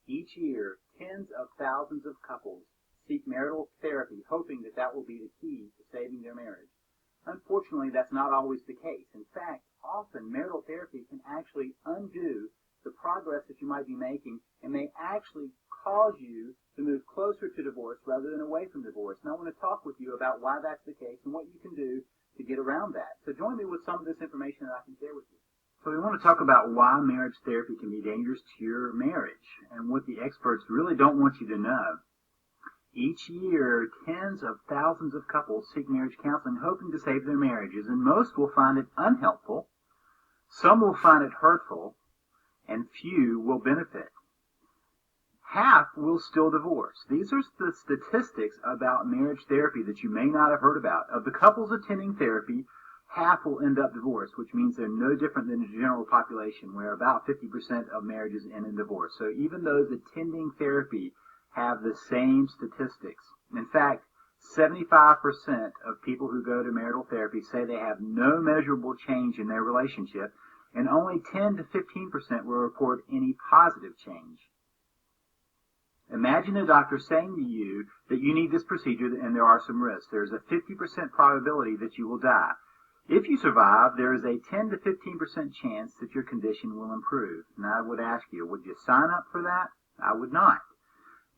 Each year, tens of thousands of couples seek marital therapy, hoping that that will be the key to saving their marriage. Unfortunately, that's not always the case. In fact, often marital therapy can actually undo the progress that you might be making and may actually cause you to move closer to divorce rather than away from divorce. And I want to talk with you about why that's the case and what you can do to get around that. So join me with some of this information that I can share with you. So we want to talk about why marriage therapy can be dangerous to your marriage and what the experts really don't want you to know. Each year, tens of thousands of couples seek marriage counseling hoping to save their marriages, and most will find it unhelpful, some will find it hurtful, and few will benefit. Half will still divorce. These are the statistics about marriage therapy that you may not have heard about. Of the couples attending therapy, half will end up divorced, which means they're no different than the general population, where about 50% of marriages end in divorce. So even those attending therapy have the same statistics. In fact, 75% of people who go to marital therapy say they have no measurable change in their relationship, and only 10 to 15% will report any positive change. Imagine a doctor saying to you that you need this procedure and there are some risks. There's a 50% probability that you will die. If you survive, there is a 10 to 15% chance that your condition will improve. And I would ask you, would you sign up for that? I would not.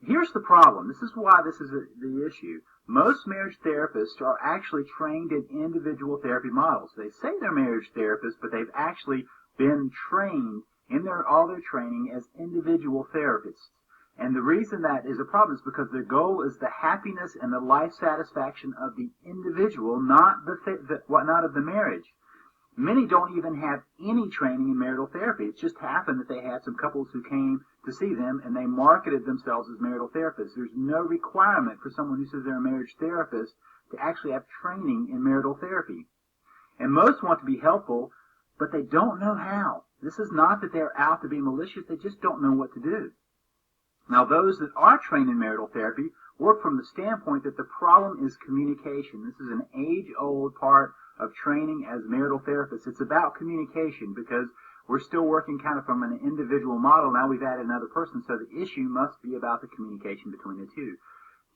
Here's the problem. This is why this is the issue. Most marriage therapists are actually trained in individual therapy models. They say they're marriage therapists, but they've actually been trained in all their training as individual therapists. And the reason that is a problem is because their goal is the happiness and the life satisfaction of the individual, not of the marriage. Many don't even have any training in marital therapy. It's just happened that they had some couples who came to see them and they marketed themselves as marital therapists. There's no requirement for someone who says they're a marriage therapist to actually have training in marital therapy. And most want to be helpful, but they don't know how. This is not that they're out to be malicious, they just don't know what to do. Now, those that are trained in marital therapy work from the standpoint that the problem is communication. This is an age-old part of training as marital therapists. It's about communication because we're still working kind of from an individual model. Now we've added another person, so the issue must be about the communication between the two.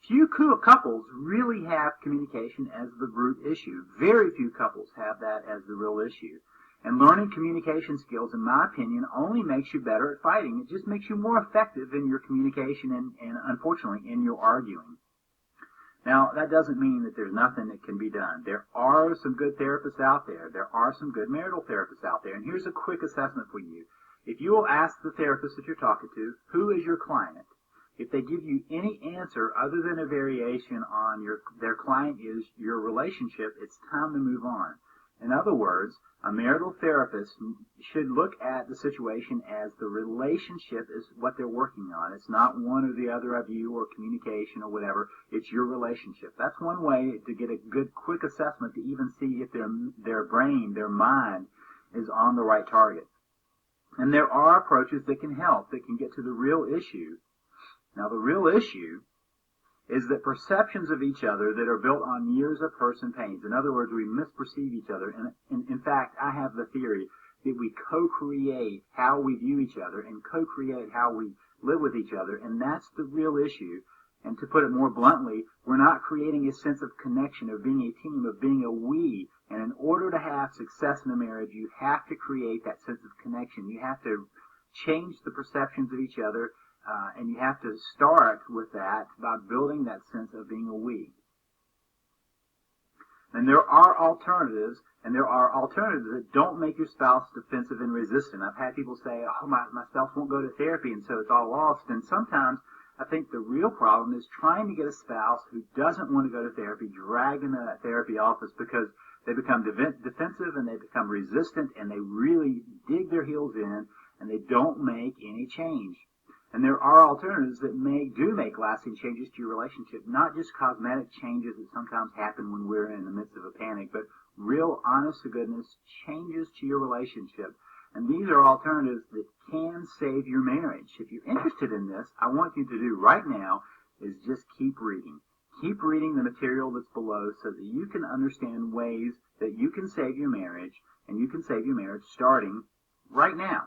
Few couples really have communication as the root issue. Very few couples have that as the real issue. And learning communication skills, in my opinion, only makes you better at fighting. It just makes you more effective in your communication and unfortunately, in your arguing. Now, that doesn't mean that there's nothing that can be done. There are some good therapists out there. There are some good marital therapists out there. And here's a quick assessment for you. If you will ask the therapist that you're talking to, who is your client? If they give you any answer other than a variation on their client is your relationship, it's time to move on. In other words, a marital therapist should look at the situation as the relationship is what they're working on. It's not one or the other of you or communication or whatever. It's your relationship. That's one way to get a good, quick assessment to even see if their brain, their mind, is on the right target. And there are approaches that can help, that can get to the real issue. Now, the real issue is that perceptions of each other that are built on years of hurts and pains. In other words, we misperceive each other. And in fact, I have the theory that we co-create how we view each other and co-create how we live with each other. And that's the real issue. And to put it more bluntly, we're not creating a sense of connection, of being a team, of being a we. And in order to have success in a marriage, you have to create that sense of connection. You have to change the perceptions of each other. And you have to start with that by building that sense of being a we. And there are alternatives, and there are alternatives that don't make your spouse defensive and resistant. I've had people say, oh, my spouse won't go to therapy, and so it's all lost. And sometimes I think the real problem is trying to get a spouse who doesn't want to go to therapy, drag them to that therapy office because they become defensive and they become resistant and they really dig their heels in and they don't make any change. And there are alternatives that do make lasting changes to your relationship, not just cosmetic changes that sometimes happen when we're in the midst of a panic, but real, honest-to-goodness changes to your relationship. And these are alternatives that can save your marriage. If you're interested in this, I want you to do right now is just keep reading. Keep reading the material that's below so that you can understand ways that you can save your marriage, and you can save your marriage starting right now.